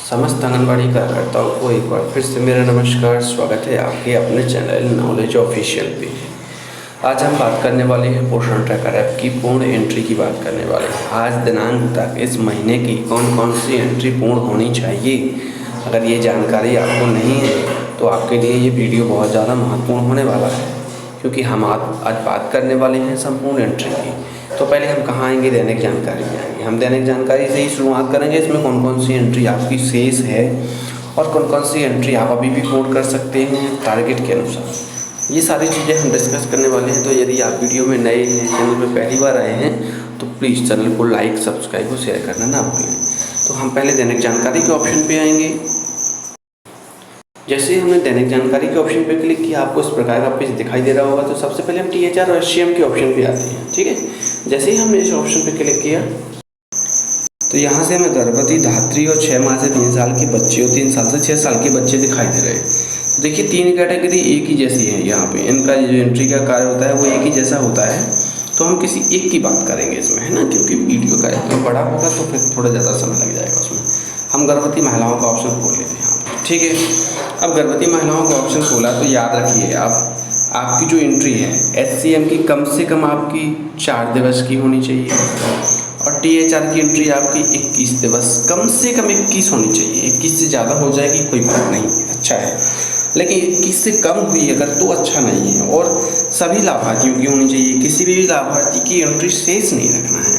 समस्त आंगनबाड़ी कार्यकर्ताओं को एक बार फिर से मेरा नमस्कार। स्वागत है आपके अपने चैनल नॉलेज ऑफिशियल पे। आज हम बात करने वाले हैं पोषण ट्रैकर ऐप की पूर्ण एंट्री की बात करने वाले हैं। आज दिनांक तक इस महीने की कौन कौन सी एंट्री पूर्ण होनी चाहिए, अगर ये जानकारी आपको नहीं है तो आपके लिए ये वीडियो बहुत ज़्यादा महत्वपूर्ण होने वाला है, क्योंकि हम आज बात करने वाले हैं संपूर्ण एंट्री की। तो पहले हम कहाँ आएंगे, दैनिक जानकारी में आएंगे। हम दैनिक जानकारी से ही शुरुआत करेंगे। इसमें कौन कौन सी एंट्री आपकी शेष है और कौन कौन सी एंट्री आप अभी भी पूर्ण कर सकते हैं टारगेट के अनुसार, ये सारी चीज़ें हम डिस्कस करने वाले हैं। तो यदि आप वीडियो में नए हैं, चैनल में पहली बार आए हैं, तो प्लीज़ चैनल को लाइक, सब्सक्राइब और शेयर करना ना भूलें। तो हम पहले दैनिक जानकारी के ऑप्शन पे आएंगे। जैसे ही हमने दैनिक जानकारी के ऑप्शन पे क्लिक किया, आपको इस प्रकार का पेज दिखाई दे रहा होगा। तो सबसे पहले हम THR और SCM के ऑप्शन पे आते हैं। ठीक है, जैसे ही हमने इस ऑप्शन पे क्लिक किया तो यहाँ से हमें गर्भवती, धात्री और 6 माह से 3 साल के बच्चे और 3 साल से 6 साल के बच्चे दिखाई दे रहे हैं। तो देखिए, 3 कैटेगरी एक ही जैसी है। यहाँ पे इनका जो एंट्री का कार्य होता है वो एक ही जैसा होता है। तो हम किसी एक की बात करेंगे इसमें, है ना, क्योंकि वीडियो का इतना बड़ा होगा तो फिर थोड़ा ज़्यादा समय लग जाएगा उसमें। हम गर्भवती महिलाओं का ऑप्शन खोल लेते हैं यहाँ पर। ठीक है, अब गर्भवती महिलाओं का ऑप्शन खोला तो याद रखिए आपकी जो एंट्री है SCM की कम से कम आपकी 4 दिवस की होनी चाहिए और THR की एंट्री आपकी 21 दिवस, कम से कम 21 होनी चाहिए। 21 से ज़्यादा हो जाएगी कोई बात नहीं, अच्छा है, लेकिन 21 से कम हुई अगर तो अच्छा नहीं है। और सभी लाभार्थियों की होनी चाहिए, किसी भी लाभार्थी की एंट्री शेष नहीं रखना है।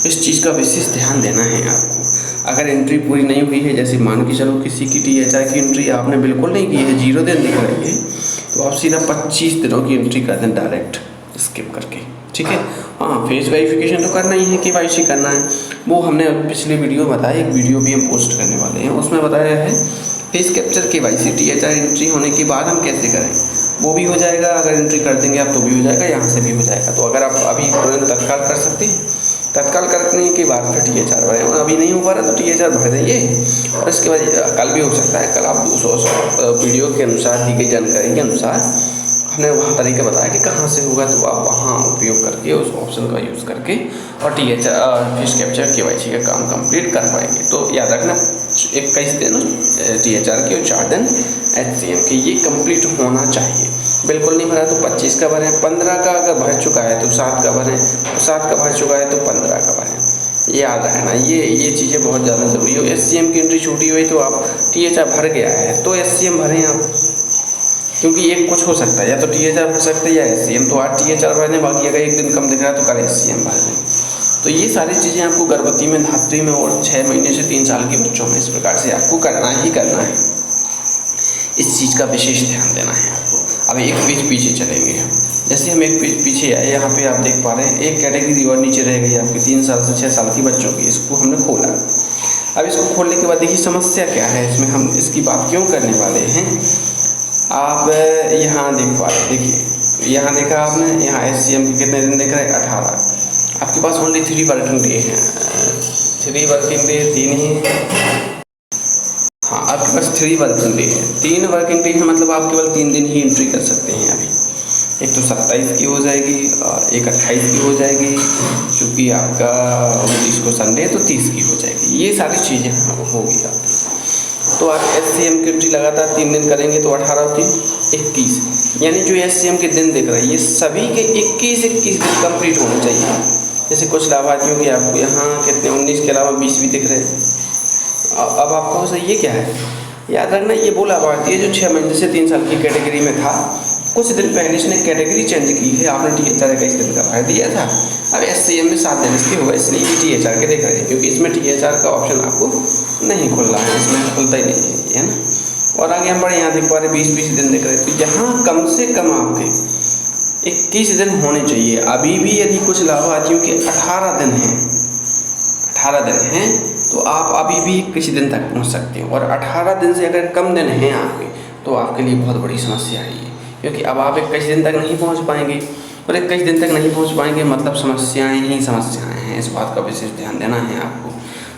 इस चीज़ का विशेष ध्यान देना है आपको। अगर एंट्री पूरी नहीं हुई है, जैसे मान के चलो किसी की THR की एंट्री आपने बिल्कुल नहीं की है, 0 दिन दिख रही है, तो आप सीधा 25 दिनों की एंट्री कर दें डायरेक्ट स्किप करके। ठीक है, हाँ, फेस वेरिफिकेशन तो करना ही है, KYC करना है। वो हमने पिछले वीडियो बताया, एक वीडियो भी हम पोस्ट करने वाले हैं, उसमें बताया है face capture KYC THR entry होने के बाद हम कैसे करें। वो भी हो जाएगा, अगर एंट्री कर देंगे आप तो भी हो जाएगा, यहाँ से भी हो जाएगा। तो अगर आप अभी तुरंत तत्काल कर सकते हैं, तत्काल करने के बाद फिर THR भरें, और अभी नहीं हो पा रहा तो THR भर देंगे। और इसके बाद कल भी हो सकता है, कल आप 200 वीडियो के अनुसार दी गई जानकारी के अनुसार हमने वहाँ तरीका बताया कि कहाँ से होगा, तो आप वहाँ उपयोग करके उस ऑप्शन का यूज़ करके और THR फेस कैप्चर KYC का काम कंप्लीट कर पाएंगे। तो याद रखना 21 दिन THR के और 4 दिन SCM के, ये कंप्लीट होना चाहिए। बिल्कुल नहीं भरा तो 25 का भरें, 15 का अगर भर चुका है तो 7 का भरें, और 7 का भर चुका है तो 15 का भरें। ये याद रखना, ये चीज़ें बहुत ज़्यादा ज़रूरी है। SCM की एंट्री छूटी हुई तो आप THR भर गया है तो SCM भरें आप, क्योंकि एक कुछ हो सकता है, या तो THR भर सकते हैं या SCM। तो आज THR भर दें, बाकी अगर एक दिन कम दिख रहा है तो कल SCM भर दें। तो ये सारी चीज़ें आपको गर्भवती में, धात्री में और 6 महीने से 3 साल के बच्चों में इस प्रकार से आपको करना ही करना है। इस चीज़ का विशेष ध्यान देना है आपको। अब एक पेज पीछे चलेंगे हम। जैसे हम एक पेज पीछे आए, यहाँ पे आप देख पा रहे हैं एक कैटेगरी और नीचे रह गई आपकी 3 साल से 6 साल की बच्चों की। इसको हमने खोला। अब इसको खोलने के बाद देखिए समस्या क्या है इसमें, हम इसकी बात क्यों करने वाले हैं। आप यहाँ देख पा रहे, देखिए यहाँ देखा आपने, यहाँ SCM के कितने दिन दिख रहे हैं, 18। आपके पास ओनली 3 वर्किंग डे हैं, 3 वर्किंग डे, 3 ही, हाँ आपके पास 3 वर्किंग डे है। 3 वर्किंग डे है, मतलब आप केवल 3 दिन ही एंट्री कर सकते हैं अभी। एक तो 27 की हो जाएगी और एक 28 की हो जाएगी, क्योंकि आपका 29 को संडे है तो 30 की हो जाएगी। ये सारी चीज़ें होगी आपकी। तो आप SCM की एंट्री लगातार 3 दिन करेंगे तो 18 और 3 21, यानी जो SCM के दिन दिख रहे हैं ये सभी के 21 दिन कंप्लीट होने चाहिए। जैसे कुछ लाभार्थियों के आपको यहाँ कितने 19 के अलावा 20 भी दिख रहे हैं। अब आपको सही ये क्या है, याद रखना, ये वो लाभार्थी है जो 6 महीने से 3 साल की कैटेगरी में था। कुछ दिन पहले इसने कैटेगरी चेंज की है, आपने THR 21 दिन का भर दिया था। अब SCM में 7 दिन इसके हुआ, इसलिए ये THR के देख रहे हैं, क्योंकि इसमें THR का ऑप्शन आपको नहीं खुल रहा है, इसमें खुलता ही नहीं है ना। और आगे हम बड़े यहाँ देख पा रहे 20 दिन दिख रहे हैं। तो यहाँ कम से कम आपके 21 दिन होने चाहिए। अभी भी यदि कुछ लाभार्थियों के 18 दिन हैं, 18 दिन हैं, तो आप अभी भी 21 दिन तक पहुंच सकते हैं। और 18 दिन से अगर कम दिन हैं आपके, तो आपके लिए बहुत बड़ी समस्या है ये, क्योंकि अब आप 21 दिन तक नहीं पहुंच पाएंगे, और 21 दिन तक नहीं पहुंच पाएंगे मतलब समस्याएं ही समस्याएं हैं। इस बात का विशेष ध्यान देना है आपको।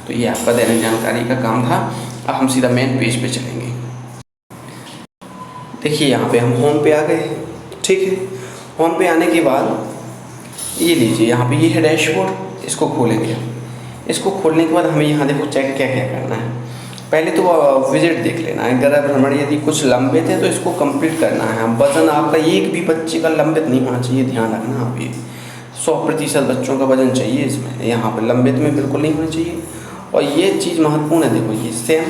तो ये आपका दैनिक जानकारी का काम था। अब हम सीधा मेन पेज पे चलेंगे। देखिए यहाँ पे हम होम पे आ गए। ठीक है, होम पे आने के बाद ये लीजिए, यहाँ पे ये है डैशबोर्ड, इसको खोलेंगे। इसको खोलने के बाद हमें यहाँ देखो चेक क्या क्या करना है। पहले तो विजिट देख लेना है, गृह भ्रमण यदि कुछ लंबित है तो इसको कंप्लीट करना है। वजन आपका एक भी बच्चे का लंबित नहीं होना चाहिए, ध्यान रखना आप ये। 100% बच्चों का वजन चाहिए इसमें, यहाँ पर लंबित में बिल्कुल नहीं होना चाहिए। और ये चीज़ महत्वपूर्ण है, देखो ये सेम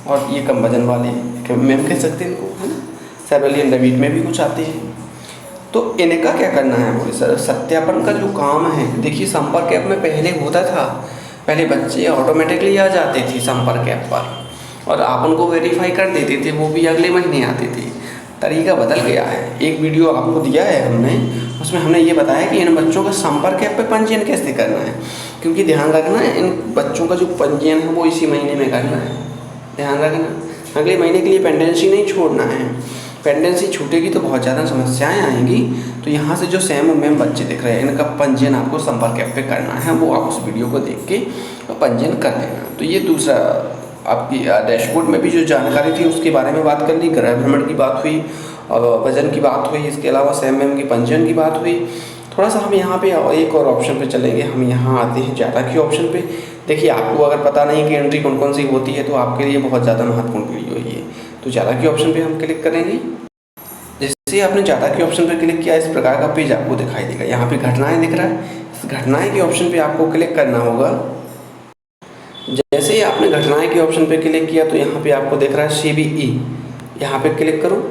और ये कम वजन वाले मैम कह सकते हैं इनको, है ना। सेबेलियन डेविड में भी कुछ आते हैं। तो इनका क्या करना है बोले सर, सत्यापन का जो काम है, देखिए संपर्क ऐप में पहले होता था, पहले बच्चे ऑटोमेटिकली आ जाते थे संपर्क ऐप पर और आप उनको वेरीफाई कर देते थे, वो भी अगले महीने आते थे। तरीका बदल गया है। एक वीडियो आपको दिया है हमने, उसमें हमने ये बताया कि इन बच्चों का संपर्क ऐप पे पंजीयन कैसे करना है, क्योंकि ध्यान रखना है इन बच्चों का जो पंजीयन है वो इसी महीने में करना है। ध्यान रखना, अगले महीने के लिए पेंडेंसी नहीं छोड़ना है। पेंडेंसी छूटेगी तो बहुत ज़्यादा समस्याएं आएंगी। तो यहाँ से जो सेम मैम बच्चे दिख रहे हैं, इनका पंजीयन आपको संपर्क ऐप पे करना है, वो आप उस वीडियो को देख के पंजीयन कर लेना। तो ये दूसरा आपकी डैशबोर्ड में भी जो जानकारी थी उसके बारे में बात कर ली, गृह भ्रमण की बात हुई और वजन की बात हुई, इसके अलावा सेम मैम की पंजीयन की बात हुई। थोड़ा सा हम यहाँ पे एक और ऑप्शन पे चलेंगे, हम यहाँ आते हैं ज़्यादा की ऑप्शन पे। देखिए आपको अगर पता नहीं कि एंट्री कौन कौन सी होती है तो आपके लिए बहुत ज़्यादा महत्वपूर्ण वीडियो है ये। तो ज़्यादा की ऑप्शन पे हम क्लिक करेंगे। जैसे आपने ज़्यादा के ऑप्शन पे क्लिक किया, इस प्रकार का पेज आपको दिखाई देगा। यहाँ पे घटनाएं दिख रहा है, इस घटनाएं के ऑप्शन पे आपको क्लिक करना होगा। जैसे ही आपने घटनाएं के ऑप्शन पे क्लिक किया तो यहाँ पे आपको दिख रहा है CBE, यहाँ पे क्लिक करो।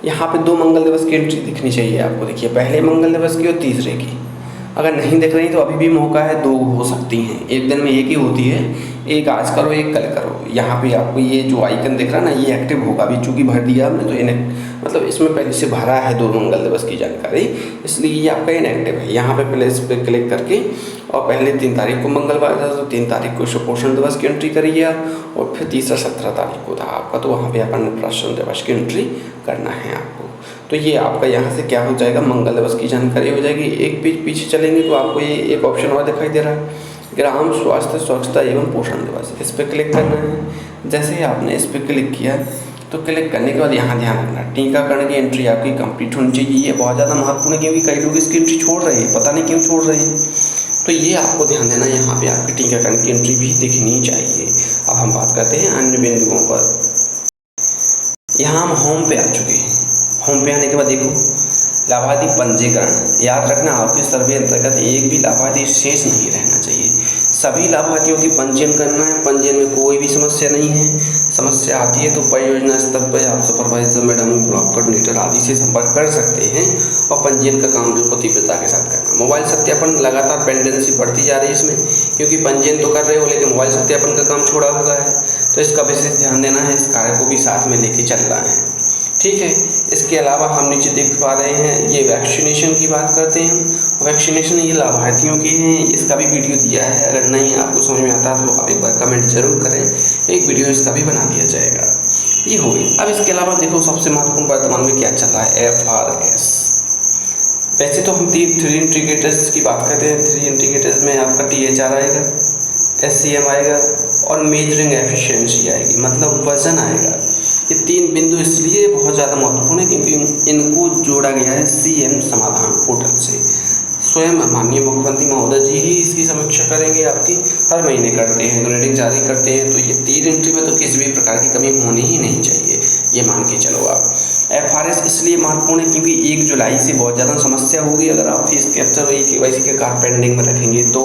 यहाँ पे 2 मंगल दिवस की एंट्री दिखनी चाहिए आपको। देखिए पहले मंगल दिवस की और तीसरे की। अगर नहीं दिख रही तो अभी भी मौका है, 2 हो सकती हैं, एक दिन में एक ही होती है, एक आज करो एक कल करो। यहाँ पे आपको ये जो आइकन दिख रहा है ना, ये एक्टिव होगा। अभी चूँकि भर दिया हमने तो इन्हें मतलब इसमें पहले से भरा है 2 मंगल दिवस की जानकारी, इसलिए ये आपका इनएक्टिव है। यहाँ पे प्लेस पे क्लिक करके और पहले 3 तारीख को मंगलवार था तो 3 तारीख को सुपोषण दिवस की एंट्री करिए आप, और फिर तीसरा 17 तारीख को था आपका, तो वहाँ पे आप अन्नप्राशन दिवस की एंट्री करना है आपको। तो ये आपका यहाँ से क्या हो जाएगा, मंगल दिवस की जानकारी हो जाएगी। एक पेज पीछे चलेंगे तो आपको ये एक ऑप्शन और दिखाई दे रहा है, ग्राम स्वास्थ्य स्वच्छता एवं पोषण दिवस। इस पर क्लिक करना है। जैसे ही आपने इस पर क्लिक किया तो क्लिक करने के बाद यहाँ ध्यान रखना, टीकाकरण की एंट्री आपकी कंप्लीट होनी चाहिए। ये बहुत ज़्यादा महत्वपूर्ण है क्योंकि कई लोग इसकी एंट्री छोड़ रहे हैं, पता नहीं क्यों छोड़ रहे हैं। तो ये आपको ध्यान देना, यहाँ पे आपकी टीकाकरण की एंट्री भी दिखनी चाहिए। अब हम बात करते हैं अन्य बिंदुओं पर। यहाँ हम होम पे आ चुके हैं। होम पे आने के बाद देखो लाभार्थी पंजीकरण। याद रखना आपके सर्वे अंतर्गत एक भी लाभार्थी शेष नहीं रहना चाहिए। सभी लाभार्थियों की पंजीयन करना है। पंजीयन में कोई भी समस्या नहीं है। समस्या आती है तो परियोजना स्तर पर आप सुपरवाइजर मैडम, ब्लॉक कोऑर्डिनेटर आदि से संपर्क कर सकते हैं और पंजीयन का काम बिल्कुल तीव्रता के साथ करना। मोबाइल सत्यापन लगातार पेंडेंसी बढ़ती जा रही है इसमें, क्योंकि पंजीयन तो कर रहे हो लेकिन मोबाइल सत्यापन का काम छोड़ा हुआ है, तो इसका विशेष ध्यान देना है। इस कार्य को भी साथ में लेके चलना है, ठीक है। इसके अलावा हम नीचे देख पा रहे हैं ये वैक्सीनेशन की बात करते हैं। वैक्सीनेशन ये लाभार्थियों की हैं, इसका भी वीडियो दिया है। अगर नहीं आपको समझ में आता तो आप एक बार कमेंट जरूर करें, एक वीडियो इसका भी बना दिया जाएगा। ये हो गई। अब इसके अलावा देखो सबसे महत्वपूर्ण वर्तमान में क्या चल रहा है, FRS। वैसे तो हम 3 इंडिकेटर्स की बात करते हैं। 3 इंडिकेटर्स में आपका THR आएगा, SCM आएगा और मेजरिंग एफिशिएंसी आएगी, मतलब वजन आएगा। ये 3 बिंदु इसलिए बहुत ज़्यादा महत्वपूर्ण है क्योंकि इनको जोड़ा गया है CM समाधान पोर्टल से। स्वयं माननीय मुख्यमंत्री महोदय जी ही इसकी समीक्षा करेंगे, आपकी हर महीने करते हैं, ग्रेडिंग जारी करते हैं। तो ये 3 एंट्री में तो किसी भी प्रकार की कमी होनी ही नहीं चाहिए, ये मान के चलो आप। FRS इसलिए महत्वपूर्ण है क्योंकि 1 जुलाई से बहुत ज़्यादा समस्या होगी। अगर आप फीस कैप्चर KYC के कार्य पेंडिंग में रखेंगे तो,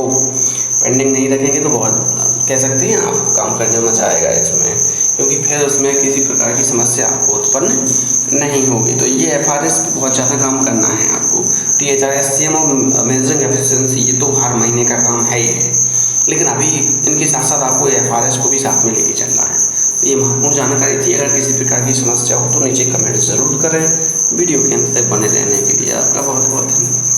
पेंडिंग नहीं रखेंगे तो बहुत कह सकते हैं आप काम करने में मजा आएगा इसमें, क्योंकि फिर उसमें किसी प्रकार की समस्या आपको उत्पन्न नहीं होगी। तो ये FRS पे बहुत ज़्यादा काम करना है आपको। THR, SCM और मेजरिंग एफिशिएंसी ये तो हर महीने का काम है ही है, लेकिन अभी इनके साथ साथ आपको FRS को भी साथ में लेके चलना है। तो ये महत्वपूर्ण जानकारी थी। अगर किसी प्रकार की समस्या हो तो नीचे कमेंट ज़रूर करें। वीडियो के अंत तक बने रहने के लिए आपका बहुत बहुत धन्यवाद।